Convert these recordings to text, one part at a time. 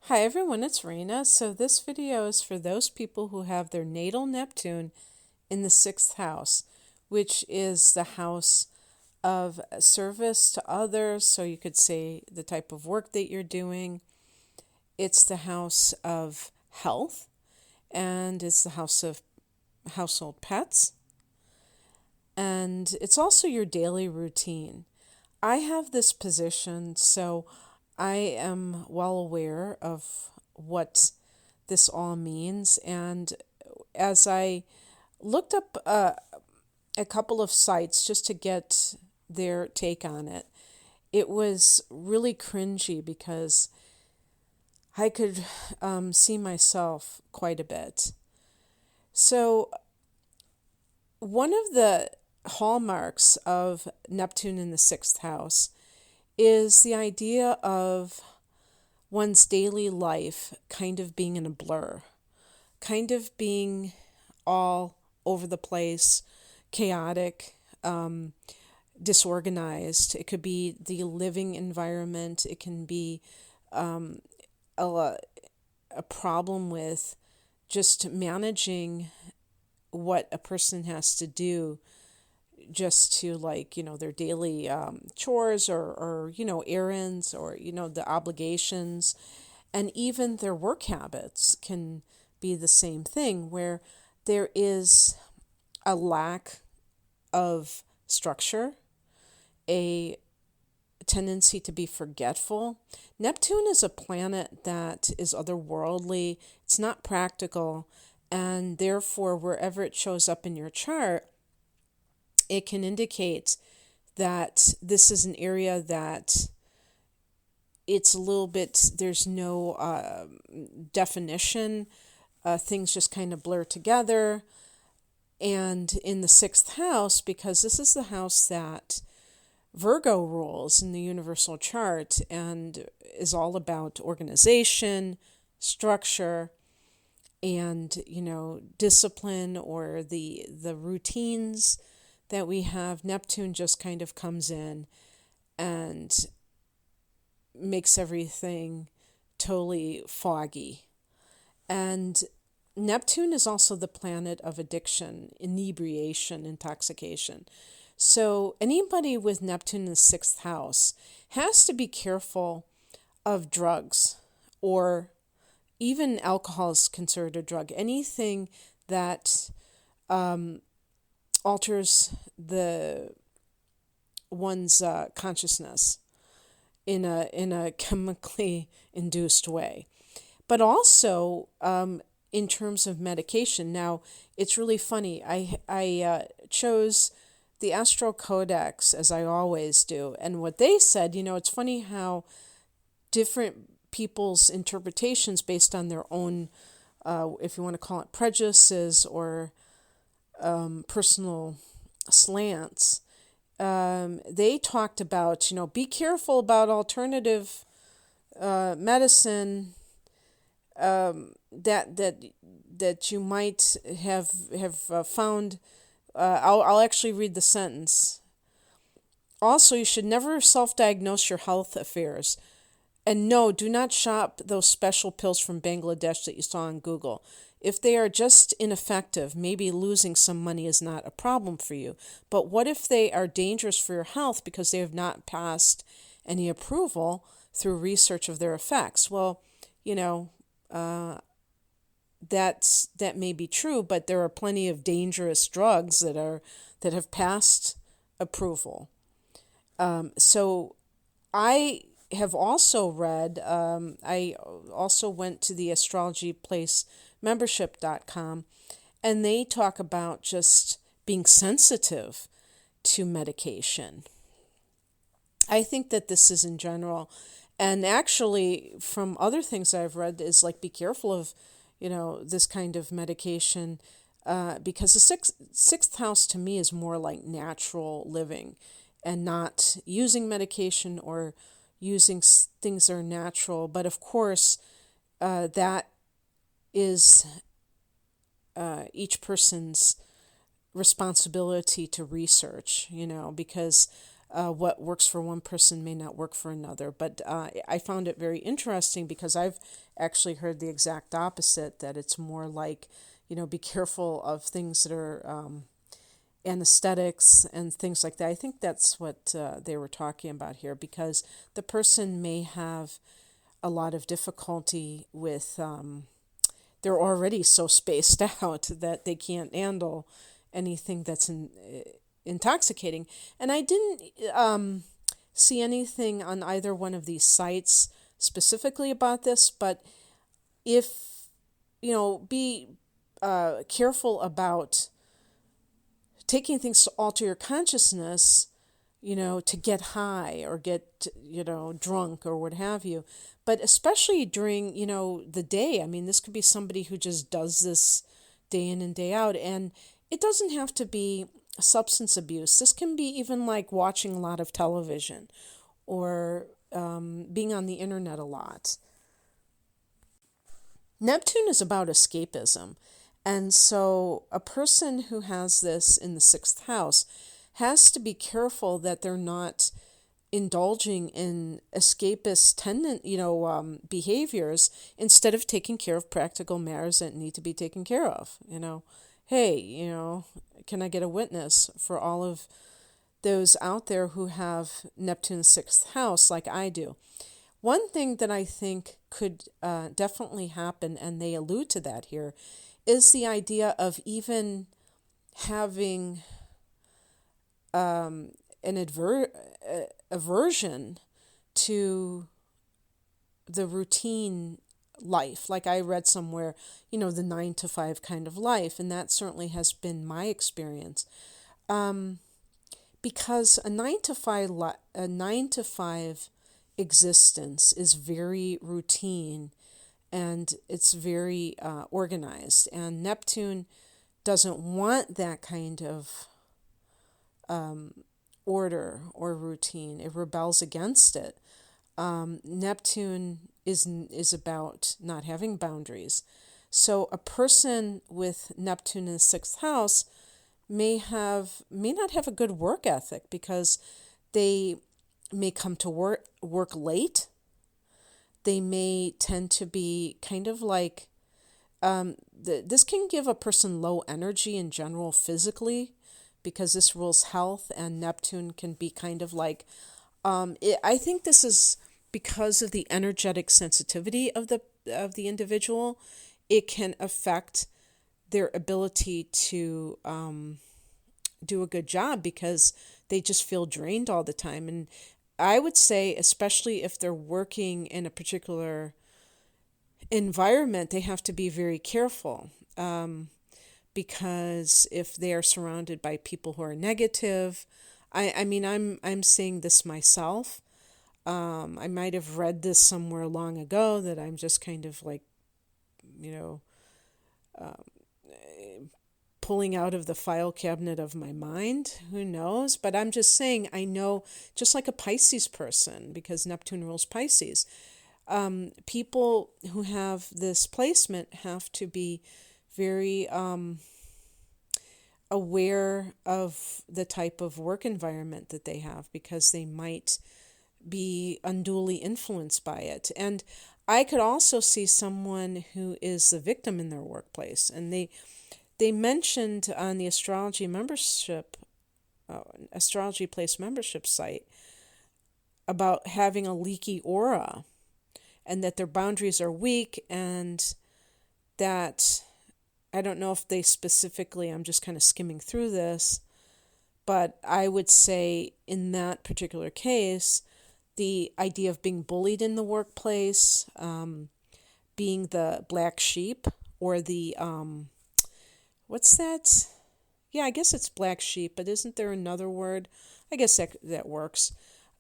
Hi everyone, it's Rena. So this video is for those people who have their natal Neptune in the sixth house, which is the house of service to others. So you could say the type of work that you're doing. It's the house of health, and it's the house of household pets, and it's also your daily routine. I have this position, so I am well aware of what this all means. And as I looked up a couple of sites just to get their take on it, it was really cringy because I could see myself quite a bit. So, one of the hallmarks of Neptune in the sixth house is the idea of one's daily life kind of being in a blur, kind of being all over the place, chaotic, disorganized. It could be the living environment, it can be um, a, a problem with just managing what a person has to do just to, like, their daily chores, or errands, or the obligations, and even their work habits can be the same thing, where there is a lack of structure, a tendency to be forgetful. Neptune is a planet that is otherworldly, it's not practical, and therefore wherever it shows up in your chart, it can indicate that this is an area that it's a little bit, there's no definition. Things just kind of blur together. And in the sixth house, because this is the house that Virgo rules in the universal chart and is all about organization, structure, and discipline, or the routines that we have. Neptune just kind of comes in and makes everything totally foggy. And Neptune is also the planet of addiction, inebriation, intoxication. So anybody with Neptune in the sixth house has to be careful of drugs, or even alcohol is considered a drug. Anything that alters the one's consciousness in a chemically induced way. But also in terms of medication. Now, it's really funny. I chose the Astro Codex, as I always do, and what they said, it's funny how different people's interpretations based on their own, if you want to call it prejudices, or personal slants. They talked about, be careful about alternative medicine, that you might have found. I'll actually read the sentence. Also, you should never self-diagnose your health affairs. And no, do not shop those special pills from Bangladesh that you saw on Google. If they are just ineffective, maybe losing some money is not a problem for you. But what if they are dangerous for your health because they have not passed any approval through research of their effects? Well, that may be true, but there are plenty of dangerous drugs that have passed approval. So I have also read, I also went to the Astrology Place membership.com, and they talk about just being sensitive to medication. I think that this is in general, and actually from other things I've read, is like, be careful of this kind of medication, because the sixth house to me is more like natural living, and not using medication or using things that are natural. But of course, that is each person's responsibility to research, because what works for one person may not work for another. But I found it very interesting because I've actually heard the exact opposite, that it's more like, be careful of things that are anesthetics and things like that. I think that's what they were talking about here, because the person may have a lot of difficulty with, they're already so spaced out that they can't handle anything that's intoxicating. And I didn't see anything on either one of these sites specifically about this, but if, be careful about taking things to alter your consciousness, to get high or get, drunk or what have you. But especially during, the day. I mean, this could be somebody who just does this day in and day out. And it doesn't have to be substance abuse. This can be even like watching a lot of television or being on the internet a lot. Neptune is about escapism. And so a person who has this in the sixth house has to be careful that they're not indulging in escapist behaviors instead of taking care of practical matters that need to be taken care of. Hey, can I get a witness for all of those out there who have Neptune's sixth house like I do? One thing that I think could definitely happen, and they allude to that here, is the idea of even having an aversion to the routine life. Like I read somewhere, the 9 to 5 kind of life, and that certainly has been my experience. Because a 9 to 5 existence is very routine, and it's very organized. And Neptune doesn't want that kind of order or routine. It rebels against it. Neptune is about not having boundaries. So a person with Neptune in the sixth house may not have a good work ethic, because they may come to work late. They may tend to be kind of like, this can give a person low energy in general physically, because this rules health, and Neptune can be kind of like, I think this is because of the energetic sensitivity of the individual. It can affect their ability to do a good job, because they just feel drained all the time. And I would say, especially if they're working in a particular environment, they have to be very careful, because if they are surrounded by people who are negative, I'm saying this myself. I might have read this somewhere long ago that I'm just kind of like, pulling out of the file cabinet of my mind. Who knows? But I'm just saying, I know, just like a Pisces person, because Neptune rules Pisces, people who have this placement have to be very aware of the type of work environment that they have, because they might be unduly influenced by it. And I could also see someone who is the victim in their workplace, and they mentioned on the Astrology Place membership site about having a leaky aura, and that their boundaries are weak, and that, I don't know if they specifically, I'm just kind of skimming through this, but I would say in that particular case, the idea of being bullied in the workplace, being the black sheep, or the, what's that? Yeah, I guess it's black sheep, but isn't there another word? I guess that works.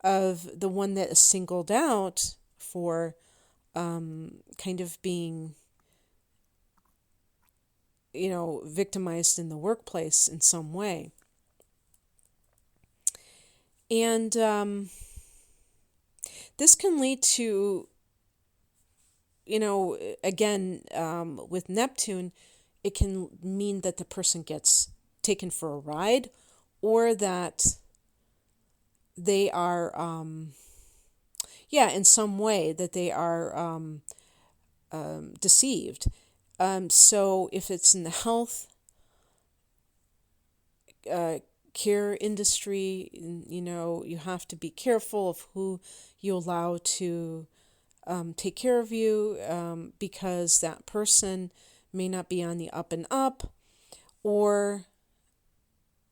Of the one that is singled out for kind of being, victimized in the workplace in some way. And this can lead to, again, with Neptune, it can mean that the person gets taken for a ride, or that they are, yeah, in some way that they are deceived. So if it's in the health uh, care industry, you have to be careful of who you allow to take care of you, because that person may not be on the up and up, or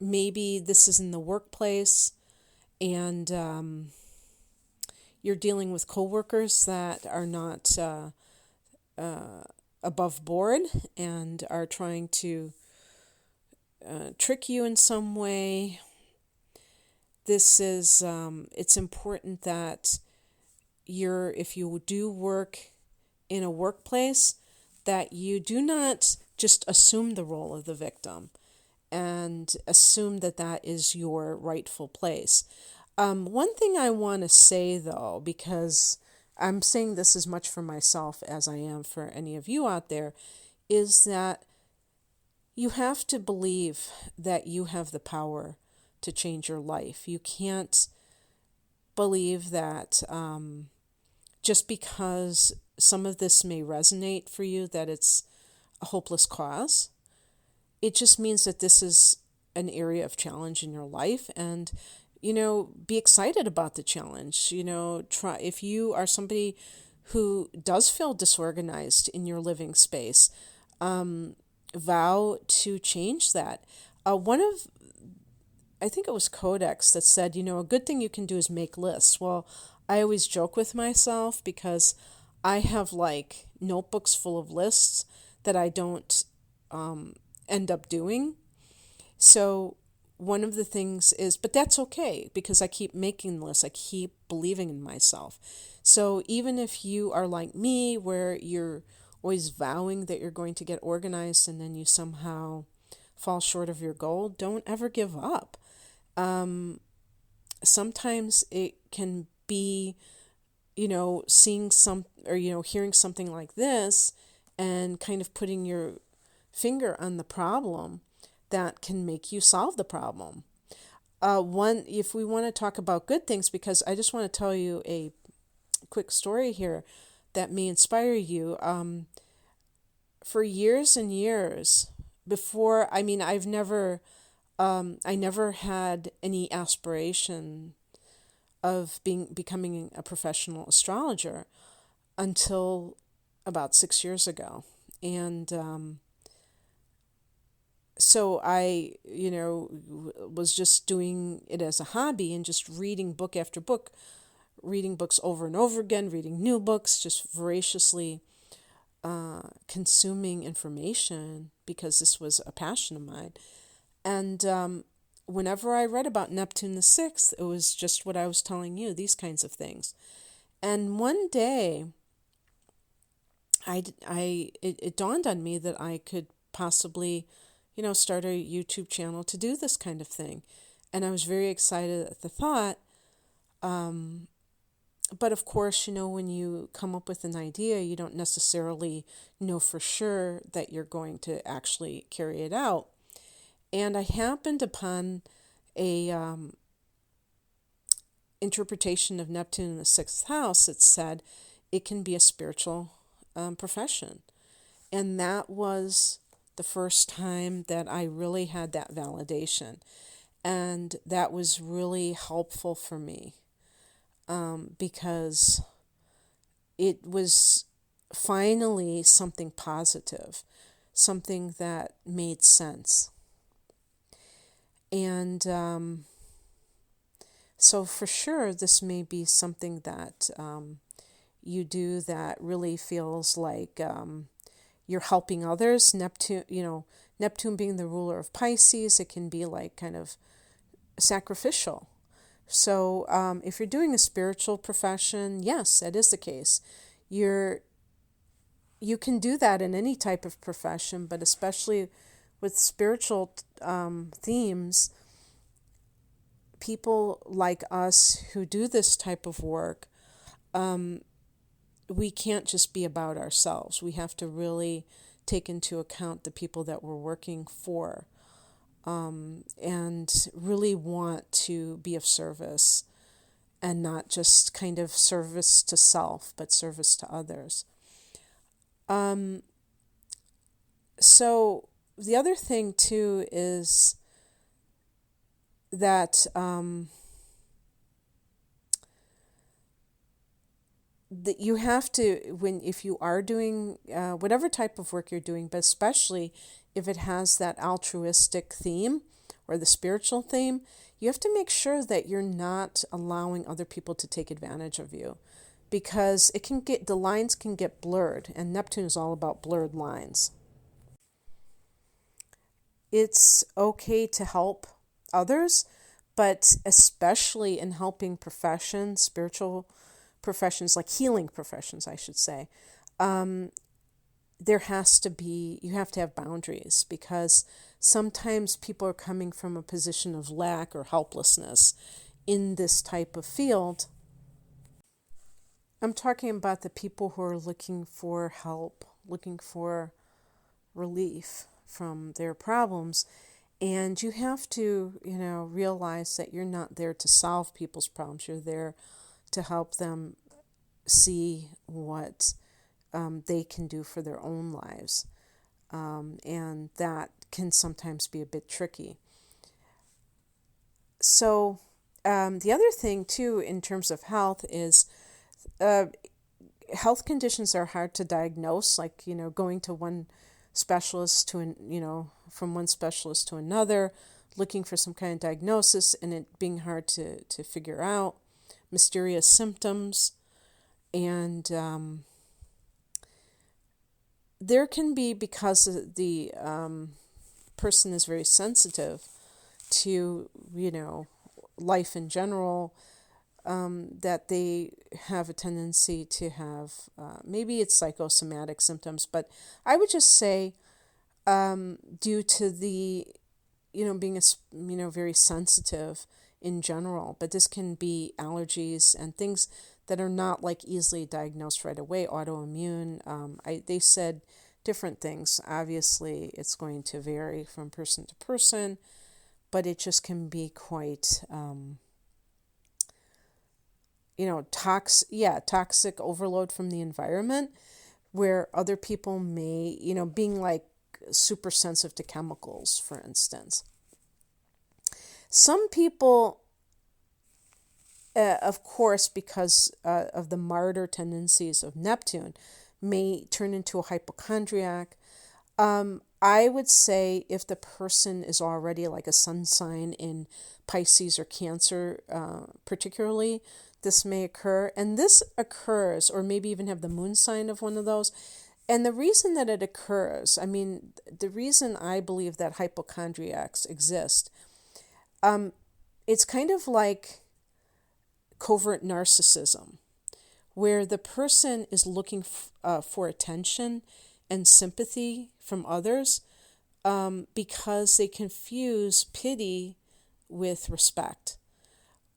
maybe this is in the workplace and you're dealing with coworkers that are not above board and are trying to trick you in some way. This is, it's important that if you do work in a workplace, that you do not just assume the role of the victim and assume that that is your rightful place. One thing I want to say, though, because I'm saying this as much for myself as I am for any of you out there, is that you have to believe that you have the power to change your life. You can't believe that just because some of this may resonate for you, that it's a hopeless cause. It just means that this is an area of challenge in your life, and be excited about the challenge. Try, if you are somebody who does feel disorganized in your living space, vow to change that. I think it was Codex that said, a good thing you can do is make lists. Well, I always joke with myself because I have like notebooks full of lists that I don't end up doing. So one of the things is, but that's okay because I keep making lists. I keep believing in myself. So even if you are like me, where you're always vowing that you're going to get organized and then you somehow fall short of your goal, don't ever give up. Sometimes it can be, seeing some, or, hearing something like this and kind of putting your finger on the problem that can make you solve the problem. If we want to talk about good things, because I just want to tell you a quick story here that may inspire you. For years and years before, I never had any aspiration of becoming a professional astrologer until about 6 years ago. And so I, was just doing it as a hobby and just reading book after book, reading books over and over again, reading new books, just voraciously consuming information because this was a passion of mine. And whenever I read about Neptune the Sixth, it was just what I was telling you, these kinds of things. And one day, it dawned on me that I could possibly, start a YouTube channel to do this kind of thing. And I was very excited at the thought. But of course, when you come up with an idea, you don't necessarily know for sure that you're going to actually carry it out. And I happened upon a interpretation of Neptune in the sixth house that said it can be a spiritual profession. And that was the first time that I really had that validation. And that was really helpful for me because it was finally something positive, something that made sense. And so for sure, this may be something that you do that really feels like you're helping others. Neptune being the ruler of Pisces, it can be like kind of sacrificial. So if you're doing a spiritual profession, yes, that is the case. You can do that in any type of profession, but especially with spiritual themes, people like us who do this type of work, we can't just be about ourselves. We have to really take into account the people that we're working for, and really want to be of service and not just kind of service to self, but service to others. So the other thing too is that that you have to, if you are doing whatever type of work you're doing, but especially if it has that altruistic theme or the spiritual theme, you have to make sure that you're not allowing other people to take advantage of you, because the lines can get blurred, and Neptune is all about blurred lines. It's okay to help others, but especially in helping professions, spiritual professions, like healing professions, I should say, you have to have boundaries, because sometimes people are coming from a position of lack or helplessness in this type of field. I'm talking about the people who are looking for help, looking for relief from their problems. And you have to, realize that you're not there to solve people's problems. You're there to help them see what they can do for their own lives. And that can sometimes be a bit tricky. So the other thing, too, in terms of health is health conditions are hard to diagnose, like, going to one specialist from one specialist to another, looking for some kind of diagnosis, and it being hard to figure out, mysterious symptoms. And there can be, because the person is very sensitive to, life in general, that they have a tendency to have, maybe it's psychosomatic symptoms, but I would just say due to the, being very sensitive in general, but this can be allergies and things that are not like easily diagnosed right away, autoimmune. They said different things. Obviously, it's going to vary from person to person, but it just can be quite, toxic overload from the environment, where other people may, being like super sensitive to chemicals, for instance. Some people, of course, because of the martyr tendencies of Neptune, may turn into a hypochondriac. I would say if the person is already like a sun sign in Pisces or Cancer, particularly, this may occur. And this occurs, or maybe even have the moon sign of one of those. And the reason that it occurs, the reason I believe that hypochondriacs exist, it's kind of like covert narcissism, where the person is looking for attention and sympathy from others, because they confuse pity with respect.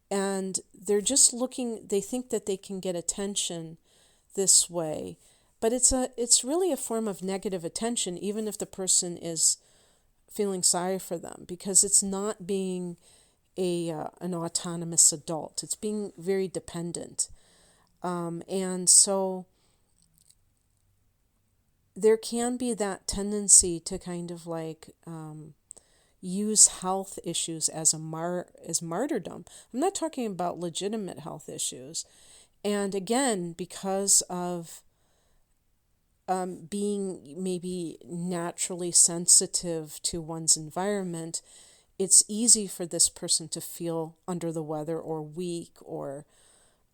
And they're just they think that they can get attention this way. But it's really a form of negative attention, even if the person is feeling sorry for them, because it's not being an autonomous adult. It's being very dependent. And so there can be that tendency to kind of like use health issues as martyrdom. I'm not talking about legitimate health issues. And again, because of being maybe naturally sensitive to one's environment, it's easy for this person to feel under the weather or weak or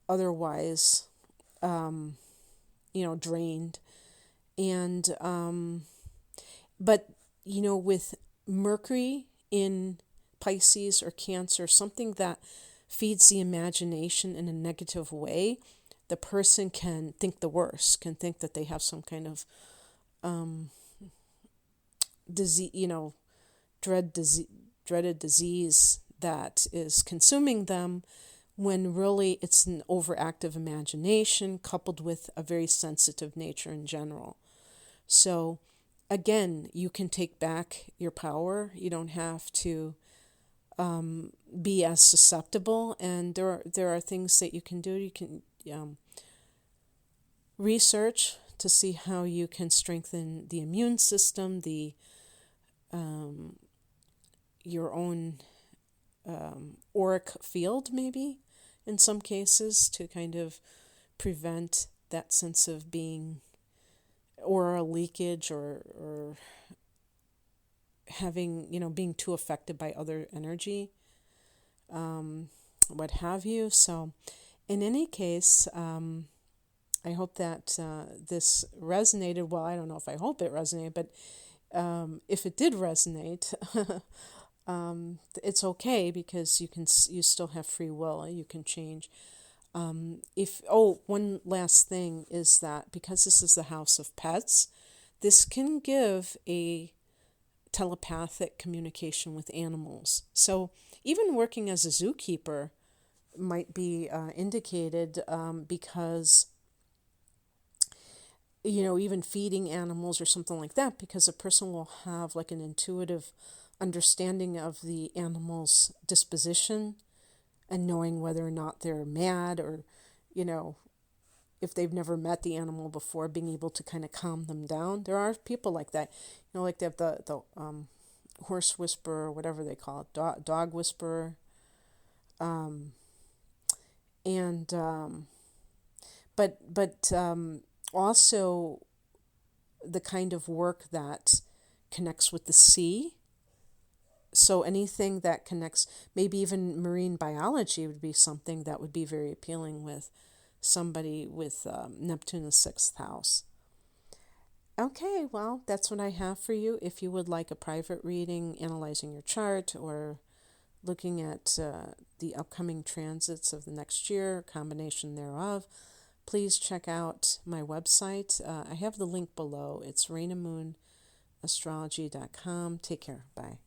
otherwise, drained. And, but, with Mercury in Pisces or Cancer, something that feeds the imagination in a negative way, the person can think the worst, can think that they have some kind of disease, dreaded disease that is consuming them, when really it's an overactive imagination coupled with a very sensitive nature in general. So again, you can take back your power. You don't have to be as susceptible. And there are things that you can do. You can research to see how you can strengthen the immune system, the your own auric field, maybe in some cases, to kind of prevent that sense of being aura leakage, or having, being too affected by other energy, what have you. So in any case, I hope that this resonated. Well, I don't know if I hope it resonated, but if it did resonate, it's okay, because you still have free will. You can change. One last thing is that because this is the house of pets, this can give a telepathic communication with animals. So even working as a zookeeper might be indicated, because even feeding animals or something like that, because a person will have like an intuitive understanding of the animal's disposition, and knowing whether or not they're mad, or, if they've never met the animal before, being able to kind of calm them down. There are people like that, like they have the horse whisperer, or whatever they call it, dog whisperer, and but also the kind of work that connects with the sea. So anything that connects, maybe even marine biology would be something that would be very appealing with somebody with Neptune in the 6th house. Okay, well, that's what I have for you. If you would like a private reading, analyzing your chart, or looking at the upcoming transits of the next year, combination thereof, please check out my website. I have the link below. It's rainamoon.astrology.com. Take care. Bye.